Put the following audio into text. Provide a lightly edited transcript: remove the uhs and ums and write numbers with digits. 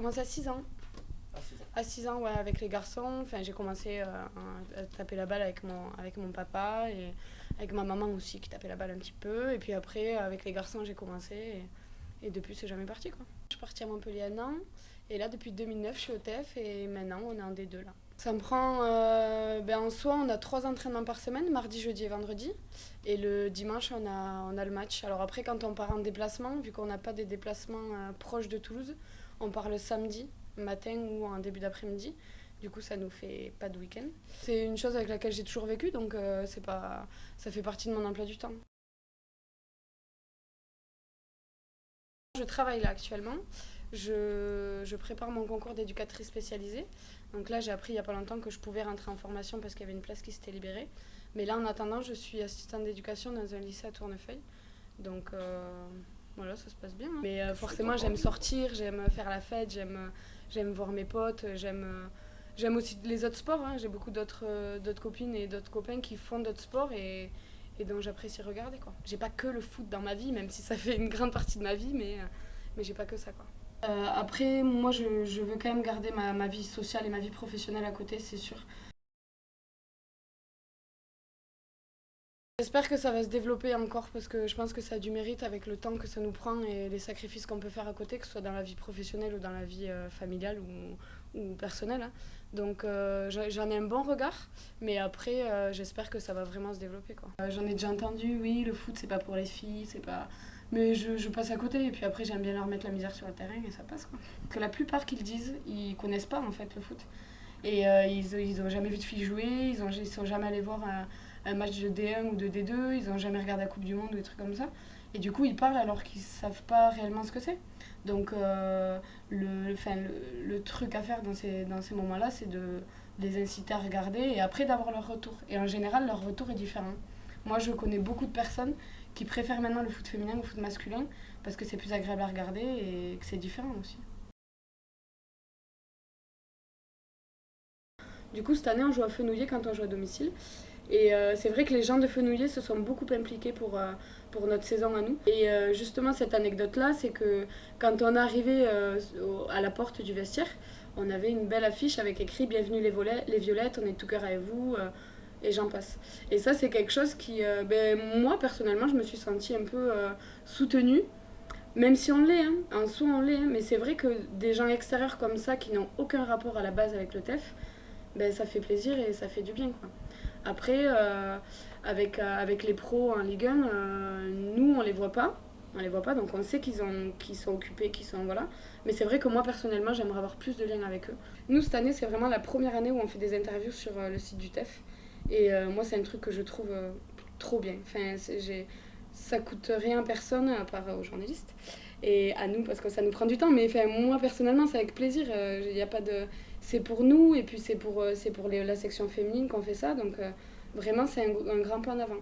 commencé à 6 ans. À 6 ans, ouais, avec les garçons. Enfin, j'ai commencé à taper la balle avec mon papa et avec ma maman aussi qui tapait la balle un petit peu. Et puis après, avec les garçons, j'ai commencé et depuis, c'est jamais parti, quoi. Je suis partie à Montpellier un an et là, depuis 2009, je suis au TEF et maintenant, on est en D2 là. Ça me prend, en soi, on a 3 entraînements par semaine, mardi, jeudi et vendredi. Et le dimanche, on a le match. Alors après, quand on part en déplacement, vu qu'on n'a pas des déplacements proches de Toulouse, on part le samedi matin ou en début d'après-midi. Du coup, ça nous fait pas de week-end. C'est une chose avec laquelle j'ai toujours vécu, donc c'est pas, ça fait partie de mon emploi du temps. Je travaille là actuellement. Je prépare mon concours d'éducatrice spécialisée. Donc là, j'ai appris il n'y a pas longtemps que je pouvais rentrer en formation parce qu'il y avait une place qui s'était libérée. Mais là, en attendant, je suis assistante d'éducation dans un lycée à Tournefeuille. Donc voilà, ça se passe bien, hein. Mais forcément, j'aime sortir, j'aime faire la fête, j'aime voir mes potes, j'aime aussi les autres sports, hein. J'ai beaucoup d'autres copines et d'autres copains qui font d'autres sports et dont j'apprécie regarder, quoi. J'ai pas que le foot dans ma vie, même si ça fait une grande partie de ma vie, mais j'ai pas que ça, quoi. Après, moi, je veux quand même garder ma vie sociale et ma vie professionnelle à côté, c'est sûr. J'espère que ça va se développer encore parce que je pense que ça a du mérite avec le temps que ça nous prend et les sacrifices qu'on peut faire à côté, que ce soit dans la vie professionnelle ou dans la vie familiale ou personnelle, hein. Donc j'en ai un bon regard, mais après j'espère que ça va vraiment se développer, quoi. J'en ai déjà entendu, oui, le foot c'est pas pour les filles, c'est pas. Mais je passe à côté et puis après j'aime bien leur mettre la misère sur le terrain et ça passe, quoi. Que la plupart qu'ils disent, ils connaissent pas en fait le foot. Et ils ont jamais vu de filles jouer, ils sont jamais allés voir un match de D1 ou de D2, ils ont jamais regardé la Coupe du Monde ou des trucs comme ça. Et du coup, ils parlent alors qu'ils savent pas réellement ce que c'est. Donc, le truc à faire dans ces moments-là, c'est de les inciter à regarder et après d'avoir leur retour. Et en général, leur retour est différent. Moi, je connais beaucoup de personnes qui préfèrent maintenant le foot féminin au foot masculin parce que c'est plus agréable à regarder et que c'est différent aussi. Du coup, cette année, on joue à Fenouillet quand on joue à domicile. Et c'est vrai que les gens de Fenouillet se sont beaucoup impliqués pour notre saison à nous. Et justement, cette anecdote-là, c'est que quand on est arrivé à la porte du vestiaire, on avait une belle affiche avec écrit Bienvenue les violettes, on est de tout cœur avec vous, et j'en passe. Et ça, c'est quelque chose qui, moi, personnellement, je me suis sentie un peu soutenue. Même si on l'est, hein, en soi on l'est, hein, mais c'est vrai que des gens extérieurs comme ça qui n'ont aucun rapport à la base avec le TEF, ça fait plaisir et ça fait du bien, quoi. Après, avec les pros en Ligue 1, nous, on les voit pas. On les voit pas, donc on sait qu'ils sont occupés, qu'ils sont. Voilà. Mais c'est vrai que moi, personnellement, j'aimerais avoir plus de liens avec eux. Nous, cette année, c'est vraiment la première année où on fait des interviews sur le site du TEF. Et moi, c'est un truc que je trouve trop bien. Enfin, ça coûte rien à personne, à part aux journalistes. Et à nous, parce que ça nous prend du temps. Mais enfin, moi, personnellement, c'est avec plaisir. Y a pas de. C'est pour nous, et puis c'est pour la section féminine qu'on fait ça. Donc, vraiment, c'est un grand point d'avant.